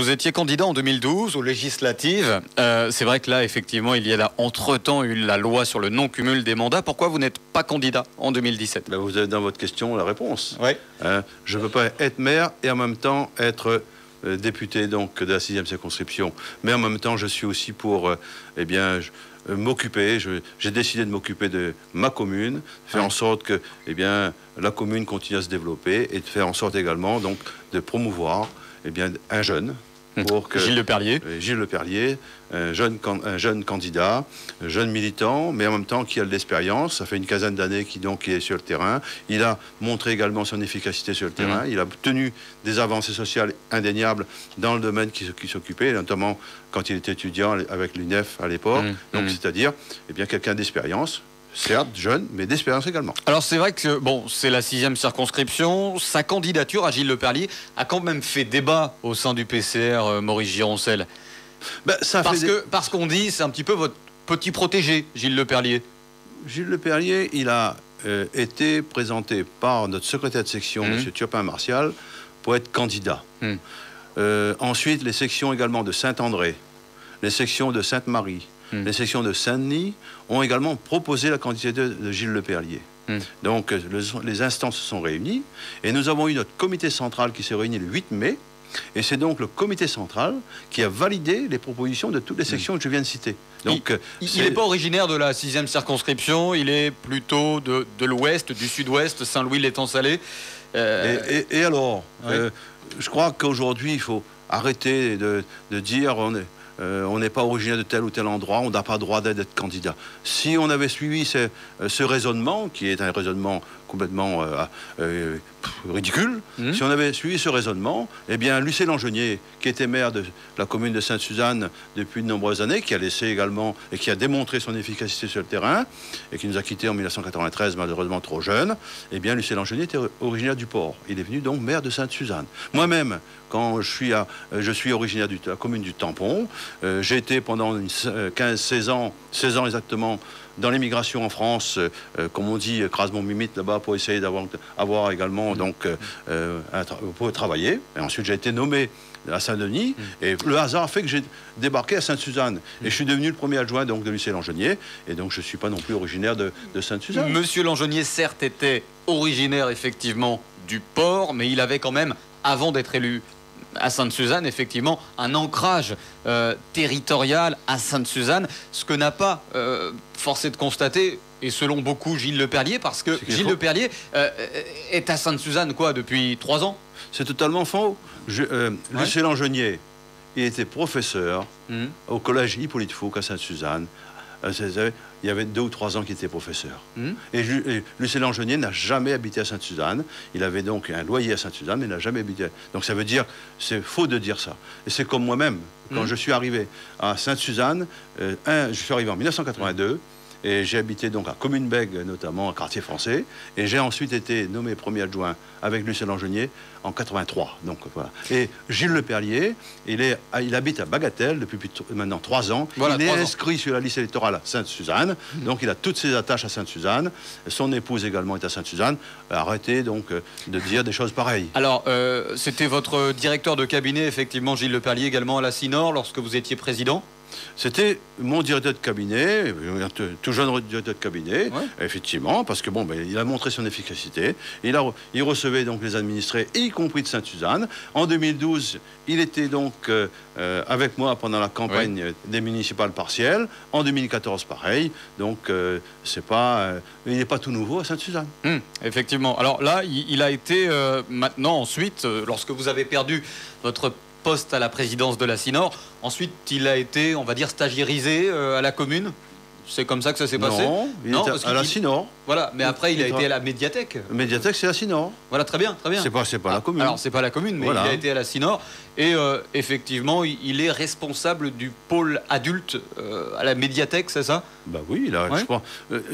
Vous étiez candidat en 2012 aux législatives. C'est vrai que là, effectivement, il y a là, entre-temps eu la loi sur le non-cumul des mandats. Pourquoi vous n'êtes pas candidat en 2017 ? Ben vous avez dans votre question la réponse. Oui. Je ne peux pas être maire et en même temps être député donc, de la 6e circonscription. Mais en même temps, je suis aussi pour m'occuper. J'ai décidé de m'occuper de ma commune, faire en sorte que la commune continue à se développer et de faire en sorte également donc, de promouvoir un jeune. Pour que, Gilles Leperlier. Gilles Leperlier, un jeune candidat, un jeune militant, mais en même temps qui a de l'expérience. Ça fait une quinzaine d'années qu'il est sur le terrain. Il a montré également son efficacité sur le terrain. Il a obtenu des avancées sociales indéniables dans le domaine qui s'occupait, notamment quand il était étudiant avec l'UNEF à l'époque. Donc, c'est-à-dire quelqu'un d'expérience. Certes, jeune, mais d'expérience également. Alors c'est vrai que c'est la 6e circonscription. Sa candidature à Gilles Leperlier a quand même fait débat au sein du PCR Maurice Gironcel. Parce qu'on dit c'est un petit peu votre petit protégé, Gilles Leperlier. Gilles Leperlier, il a été présenté par notre secrétaire de section, M. Turpin Martial, pour être candidat. Ensuite, les sections également de Saint-André, les sections de Sainte-Marie, les sections de Saint-Denis ont également proposé la candidature de Gilles Leperlier. Donc, les instances se sont réunies et nous avons eu notre comité central qui s'est réuni le 8 mai. Et c'est donc le comité central qui a validé les propositions de toutes les sections que je viens de citer. Donc, il n'est pas originaire de la 6e circonscription, il est plutôt de l'ouest, du sud-ouest, Saint-Louis-l'Étang-Salé. Et alors, je crois qu'aujourd'hui, il faut arrêter de dire on n'est pas originaire de tel ou tel endroit, on n'a pas droit d'être candidat. Si on avait suivi ce raisonnement, qui est un raisonnement complètement ridicule, si on avait suivi ce raisonnement, Lucien Langenier, qui était maire de la commune de Sainte-Suzanne depuis de nombreuses années, qui a laissé également et qui a démontré son efficacité sur le terrain, et qui nous a quittés en 1993, malheureusement trop jeune, Lucien Langenier était originaire du Port. Il est venu donc maire de Sainte-Suzanne. Moi-même, quand je suis originaire de la commune du Tampon, j'ai été pendant 16 ans exactement, dans l'émigration en France, comme on dit, crasement mimite là-bas pour essayer d'avoir également pour travailler. Et ensuite, j'ai été nommé à Saint-Denis et le hasard a fait que j'ai débarqué à Sainte-Suzanne et je suis devenu le premier adjoint donc de Lucien Langenier et donc je ne suis pas non plus originaire de Sainte-Suzanne. Monsieur Langenier, certes, était originaire effectivement du Port, mais il avait quand même, avant d'être élu à Sainte-Suzanne, effectivement, un ancrage territorial à Sainte-Suzanne, ce que n'a pas forcé de constater, et selon beaucoup, Gilles Leperlier, parce que Gilles Leperlier est à Sainte-Suzanne, depuis 3 ans. C'est totalement faux. Lucien Langenier, il était professeur au collège Hippolyte Fouque à Sainte-Suzanne. Il y avait 2 ou 3 ans qu'il était professeur. Et Lucien Langenier n'a jamais habité à Sainte-Suzanne. Il avait donc un loyer à Sainte-Suzanne, mais il n'a jamais habité. Donc ça veut dire, c'est faux de dire ça. Et c'est comme moi-même. Quand je suis arrivé à Sainte-Suzanne, je suis arrivé en 1982. Et j'ai habité donc à Commune-Bègue, notamment, un quartier français. Et j'ai ensuite été nommé premier adjoint avec Lucien Langenier en 83. Donc voilà. Et Gilles Leperlier, il habite à Bagatelle depuis maintenant 3 ans. Voilà, il est inscrit sur la liste électorale à Sainte-Suzanne. Donc il a toutes ses attaches à Sainte-Suzanne. Son épouse également est à Sainte-Suzanne. Arrêtez donc de dire des choses pareilles. Alors, c'était votre directeur de cabinet, effectivement, Gilles Leperlier, également à la CINOR, lorsque vous étiez président ? C'était mon directeur de cabinet, tout jeune directeur de cabinet, effectivement, parce que il a montré son efficacité. Il recevait donc les administrés, y compris de Sainte-Suzanne. En 2012, il était donc avec moi pendant la campagne des municipales partielles. En 2014, pareil. Donc, il n'est pas tout nouveau à Sainte-Suzanne. Effectivement. Alors là, il a été maintenant, ensuite, lorsque vous avez perdu votre poste à la présidence de la CINOR. Ensuite, il a été, on va dire, stagiairisé à la commune. C'est comme ça que ça s'est passé? Non, il était à la CINOR. Voilà, mais après, il a été à la médiathèque. La médiathèque, c'est la CINOR. Voilà, très bien, très bien. C'est pas la commune. Alors, c'est pas la commune, mais il a été à la CINOR. Et effectivement, il est responsable du pôle adulte à la médiathèque, c'est ça? Bah oui, je crois.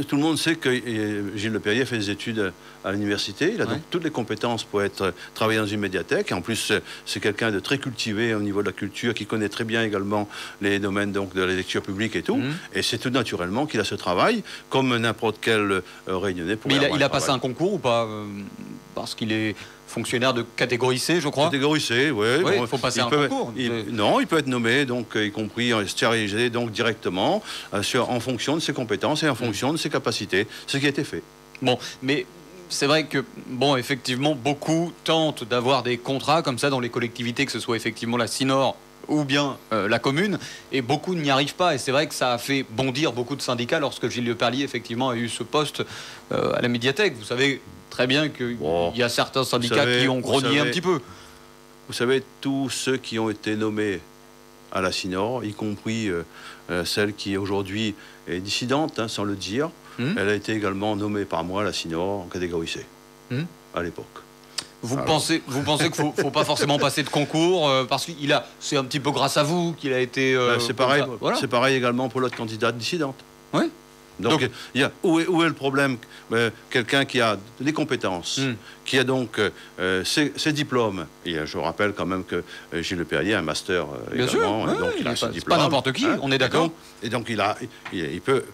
Tout le monde sait que Gilles Leperlier fait des études à l'université. Il a donc toutes les compétences pour travailler dans une médiathèque. En plus, c'est quelqu'un de très cultivé au niveau de la culture, qui connaît très bien également les domaines donc, de la lecture publique et tout. Et c'est tout naturellement qu'il a ce travail, comme n'importe quel réunionnais. Mais il a passé un concours ou pas parce qu'il est fonctionnaire de catégorie C, je crois. Catégorie C, oui. Oui, il faut passer un concours. Non, il peut être nommé, donc, y compris stérilisé donc, directement, en fonction de ses compétences et en fonction de ses capacités. Ce qui a été fait. Bon, mais c'est vrai que, bon, effectivement, beaucoup tentent d'avoir des contrats comme ça dans les collectivités, que ce soit effectivement la CINOR ou bien la commune, et beaucoup n'y arrivent pas. Et c'est vrai que ça a fait bondir beaucoup de syndicats lorsque Gilles Lepellier, effectivement, a eu ce poste à la médiathèque. Vous savez très bien qu'il y a certains syndicats qui ont grogné un petit peu. Vous savez, tous ceux qui ont été nommés à la CINOR, y compris celle qui aujourd'hui est dissidente, hein, sans le dire, elle a été également nommée par moi à la CINOR en catégorie C, à l'époque. Vous pensez qu'il ne faut pas forcément passer de concours parce que c'est un petit peu grâce à vous qu'il a été... c'est pareil, voilà. C'est pareil également pour l'autre candidate dissidente. Oui. Donc, où est le problème? Quelqu'un qui a des compétences, qui a donc ses diplômes. Et je rappelle quand même que Gilles Lepellier a un master Bien également. sûr, donc il a ses diplômes. Pas n'importe qui, on est d'accord. Et donc il peut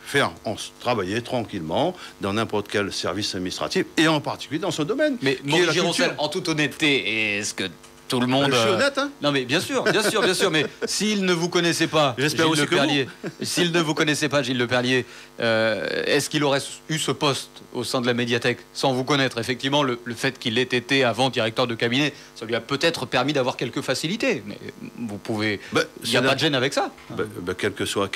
travailler tranquillement dans n'importe quel service administratif, et en particulier dans ce domaine. Mais Maurice Gironcel, en toute honnêteté, est-ce que tout le monde... Je suis honnête, hein. Non mais bien sûr, mais s'il ne vous connaissait pas, Gilles Lepellier, s'il ne vous connaissait pas, Gilles Lepellier, est-ce qu'il aurait eu ce poste au sein de la médiathèque sans vous connaître? Effectivement, le fait qu'il ait été avant directeur de cabinet, ça lui a peut-être permis d'avoir quelques facilités, mais vous pouvez... Il n'y a pas de gêne avec ça. Quelle que soit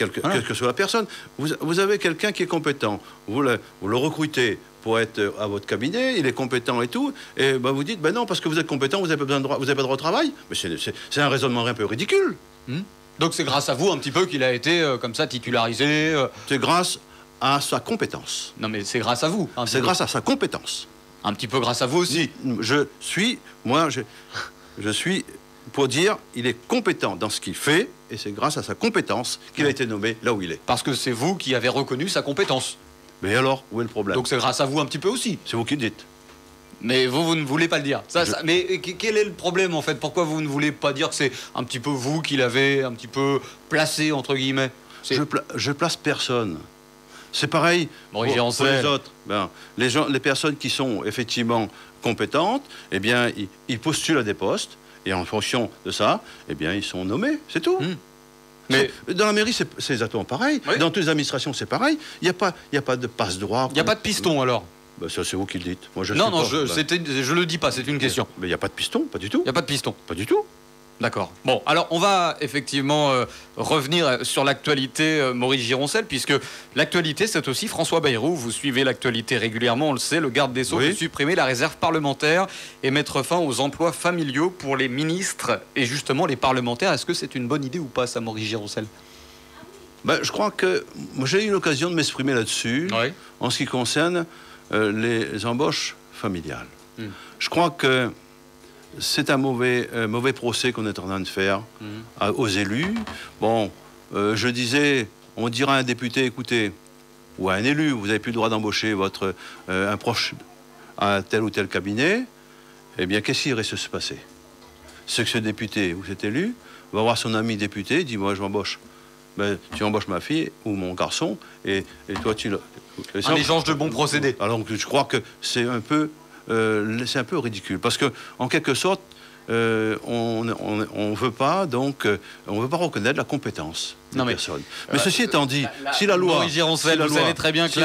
la personne. Vous avez quelqu'un qui est compétent, vous le recrutez pour être à votre cabinet, il est compétent et tout, et vous dites, non, parce que vous êtes compétent, vous n'avez pas de droit au travail. Mais c'est un raisonnement un peu ridicule. Donc c'est grâce à vous un petit peu qu'il a été comme ça titularisé. C'est grâce à sa compétence. Non mais c'est grâce à vous. C'est grâce à sa compétence. Un petit peu grâce à vous aussi. Je suis, pour dire, il est compétent dans ce qu'il fait, et c'est grâce à sa compétence qu'il a été nommé là où il est. Parce que c'est vous qui avez reconnu sa compétence. Mais alors, où est le problème? Donc c'est grâce à vous un petit peu aussi. C'est vous qui le dites. Mais vous ne voulez pas le dire. Mais quel est le problème en fait? Pourquoi vous ne voulez pas dire que c'est un petit peu vous qui l'avez un petit peu placé entre guillemets? Je place personne. C'est pareil pour les autres. Les personnes qui sont effectivement compétentes, eh bien, ils postulent à des postes, et en fonction de ça, eh bien, ils sont nommés. C'est tout. Mais dans la mairie, c'est exactement pareil. Oui. Dans toutes les administrations, c'est pareil. Il n'y a pas de passe-droit. Il n'y a pas de piston, alors? Ça, c'est vous qui le dites. Moi, je le dis pas, c'est une question. Mais il n'y a pas de piston, pas du tout. Il n'y a pas de piston. Pas du tout. D'accord. Bon, alors on va effectivement revenir sur l'actualité, Maurice Gironcel, puisque l'actualité, c'est aussi François Bayrou. Vous suivez l'actualité régulièrement, on le sait. Le garde des Sceaux veut supprimer la réserve parlementaire et mettre fin aux emplois familiaux pour les ministres et justement les parlementaires. Est-ce que c'est une bonne idée ou pas, ça, Maurice Gironcel? Je crois que j'ai eu l'occasion de m'exprimer là-dessus, en ce qui concerne les embauches familiales. Je crois que c'est un mauvais procès qu'on est en train de faire aux élus. Bon, je disais, on dirait à un député, écoutez, ou à un élu, vous n'avez plus le droit d'embaucher un proche à tel ou tel cabinet. Eh bien, qu'est-ce qui irait se passer? C'est que ce député ou cet élu va voir son ami député, dit, moi, je m'embauche. Tu embauches ma fille ou mon garçon, et toi, tu... Un échange de bons procédés. Alors, je crois que c'est un peu ridicule, parce que en quelque sorte, on veut pas reconnaître la compétence des personnes. Mais ceci étant dit, si la loi, vous savez très bien que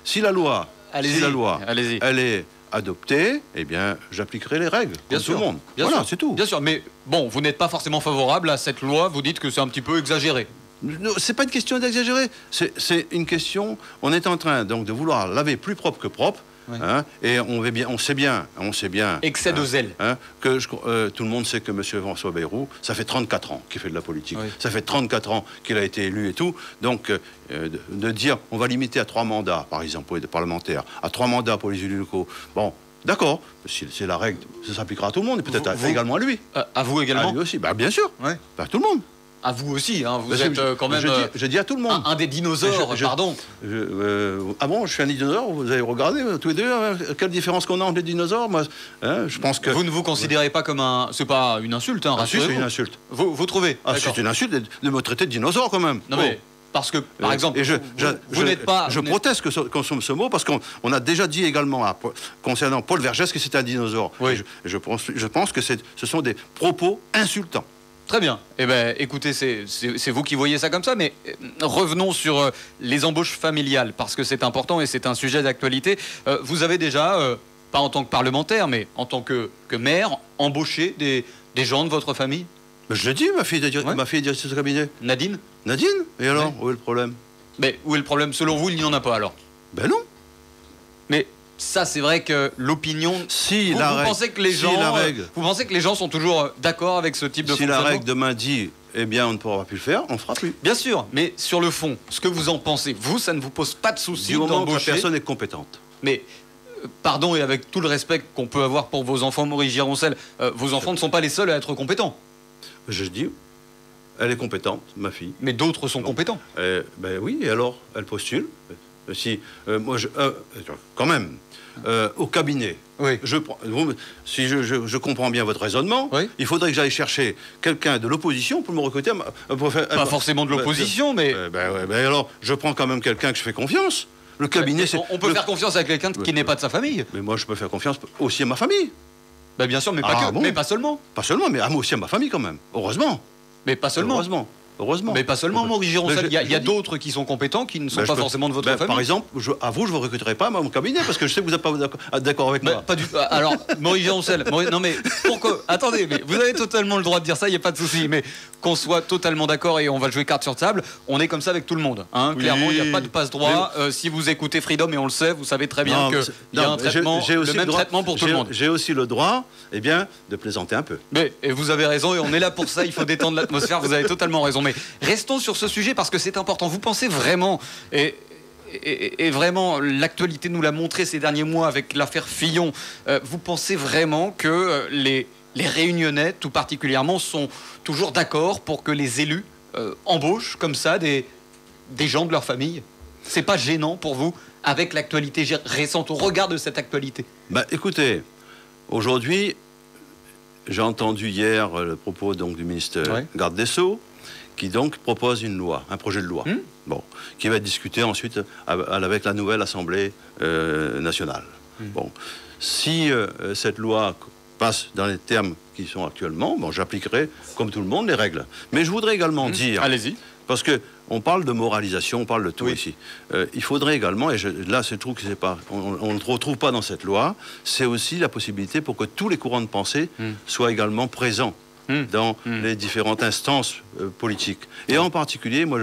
si la loi, elle est adoptée, eh bien, j'appliquerai les règles comme tout le monde. Voilà, c'est tout. Bien sûr, mais bon, vous n'êtes pas forcément favorable à cette loi. Vous dites que c'est un petit peu exagéré. C'est pas une question d'exagérer. C'est une question. On est en train donc de vouloir laver plus propre que propre. Et on sait bien. Excès de zèle. Que tout le monde sait que M. François Bayrou, ça fait 34 ans qu'il fait de la politique. Ça fait 34 ans qu'il a été élu et tout. Donc, de dire on va limiter à 3 mandats, par exemple, pour les parlementaires, à 3 mandats pour les élus locaux. Bon, d'accord, c'est la règle, ça s'appliquera à tout le monde et peut-être également à lui. À vous également? À lui aussi, bien sûr. À tout le monde. À vous aussi, hein, vous êtes quand même... Je dis à tout le monde. Un des dinosaures, pardon. Ah bon, je suis un dinosaure? Vous avez regardé tous les deux quelle différence qu'on a entre les dinosaures? Moi, je pense que... Vous ne vous considérez pas comme un... C'est pas une insulte, hein, si, c'est une insulte. Vous trouvez? C'est une insulte de me traiter de dinosaure, quand même. Non, mais Parce que, par exemple, et vous n'êtes pas... Je proteste qu'on somme ce mot, parce qu'on a déjà dit également, concernant Paul Vergès, que c'était un dinosaure. Oui. Je pense que ce sont des propos insultants. Très bien. Eh ben, écoutez, c'est vous qui voyez ça comme ça, mais revenons sur les embauches familiales, parce que c'est important et c'est un sujet d'actualité. Vous avez déjà, pas en tant que parlementaire, mais en tant que maire, embauché des gens de votre famille? Je l'ai dit, ma fille est directrice de cabinet. Nadine? Nadine? Et alors, Oui. où est le problème? Mais où est le problème? Selon vous, il n'y en a pas alors? Ben non. Mais ça, c'est vrai que l'opinion... Si vous pensez que les gens, vous pensez que les gens sont toujours d'accord avec ce type de fonctionnement? Si la règle demain dit, eh bien, on ne pourra plus le faire, on ne fera plus. Bien sûr, mais sur le fond, ce que vous en pensez, vous, ça ne vous pose pas de souci du moment que la d'embaucher? personne est compétente. Mais, pardon, et avec tout le respect qu'on peut avoir pour vos enfants, Maurice Gironcel, vos enfants ne sont pas les seuls à être compétents. Je dis, elle est compétente, ma fille. Mais d'autres sont compétents. Ben oui, et alors, elle postule. Si, moi, quand même, au cabinet, Oui. si je comprends bien votre raisonnement, Oui. il faudrait que j'aille chercher quelqu'un de l'opposition pour me recruter. Pas forcément de l'opposition, mais... Ben alors, je prends quand même quelqu'un que je fais confiance. Le cabinet, c'est... On peut faire confiance avec quelqu'un qui n'est pas de sa famille. Mais moi, je peux faire confiance aussi à ma famille. Ben bien sûr, mais pas que, bon. mais pas seulement. Pas seulement, mais aussi à ma famille quand même. Heureusement. Mais pas seulement. Heureusement. Mais pas seulement, Maurice Gironcel. Il y a d'autres qui sont compétents, qui ne sont pas forcément de votre famille. Par exemple, à vous, je ne vous recruterai pas à mon cabinet, parce que je sais que vous n'êtes pas d'accord avec moi. Pas du tout. Alors, Maurice Gironcel, non mais pourquoi? Attendez, mais vous avez totalement le droit de dire ça, il n'y a pas de souci. Mais qu'on soit totalement d'accord et on va jouer carte sur table, on est comme ça avec tout le monde. Hein. Oui. Clairement, il n'y a pas de passe-droit. Si vous écoutez Freedom, et on le sait, vous savez très bien qu'il y a un traitement, le même traitement pour tout le monde. J'ai aussi le droit, eh bien, de plaisanter un peu. Et vous avez raison, et on est là pour ça, il faut détendre l'atmosphère, vous avez totalement raison. Mais restons sur ce sujet parce que c'est important. Vous pensez vraiment, et vraiment l'actualité nous l'a montré ces derniers mois avec l'affaire Fillon, vous pensez vraiment que les Réunionnais, tout particulièrement, sont toujours d'accord pour que les élus embauchent comme ça des gens de leur famille? C'est pas gênant pour vous avec l'actualité récente, au regard de cette actualité? Écoutez, aujourd'hui, j'ai entendu hier le propos donc, du ministre garde des Sceaux, qui donc propose une loi, un projet de loi, qui va être discuté ensuite avec la nouvelle Assemblée nationale. Bon, si cette loi passe dans les termes qui sont actuellement, j'appliquerai, comme tout le monde, les règles. Mais je voudrais également dire... Allez-y. Parce qu'on parle de moralisation, on parle de tout ici. Il faudrait également, et là, je trouve que c'est pas, on ne retrouve pas dans cette loi, c'est aussi la possibilité pour que tous les courants de pensée soient également présents dans les différentes instances politiques. Et en particulier, moi,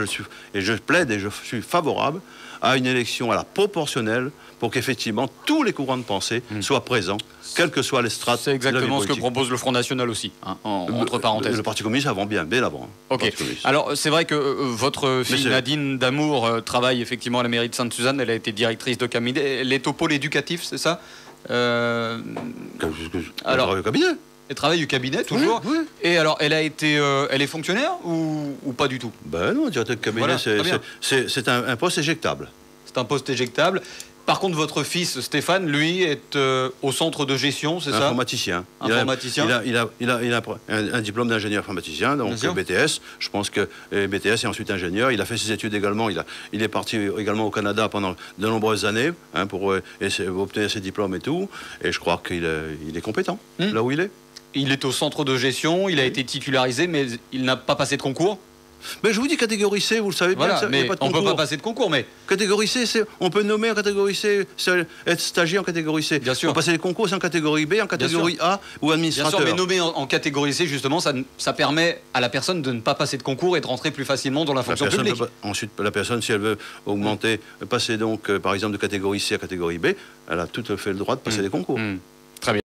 je plaide et je suis favorable à une élection à la proportionnelle pour qu'effectivement tous les courants de pensée soient présents, quelles que soient les strates. C'est exactement ce que propose le Front National aussi, hein, entre parenthèses. Le Parti communiste avant bien avant. Ok. Alors c'est vrai que votre fille Nadine Damour travaille effectivement à la mairie de Sainte-Suzanne. Elle a été directrice de cabinet. Elle est au pôle éducatif, c'est ça? Alors au cabinet. Elle travaille au cabinet toujours. Oui. Et alors elle a été, elle est fonctionnaire ou pas du tout? Ben non, directeur de cabinet, voilà, c'est un poste éjectable. C'est un poste éjectable. Par contre, votre fils Stéphane, lui, est au centre de gestion, c'est ça? Informaticien. Informaticien. Il a un diplôme d'ingénieur informaticien, donc BTS. Je pense que BTS et ensuite ingénieur. Il a fait ses études également. Il est parti également au Canada pendant de nombreuses années pour obtenir ses diplômes et tout. Et je crois qu'il est compétent là où il est. Il est au centre de gestion. Il a été titularisé, mais il n'a pas passé de concours. Mais je vous dis catégorie C, vous le savez bien. Voilà, mais on ne peut pas passer de concours, mais... Catégorie C, on peut nommer en catégorie C, être stagiaire en catégorie C. Bien sûr. On peut passer les concours, c'est en catégorie B, en catégorie A ou administrateur. Bien sûr, mais nommer en catégorie C, justement, ça permet à la personne de ne pas passer de concours et de rentrer plus facilement dans la fonction publique. Ensuite, la personne, si elle veut augmenter, passer donc, par exemple, de catégorie C à catégorie B, elle a tout à fait le droit de passer des concours. Très bien.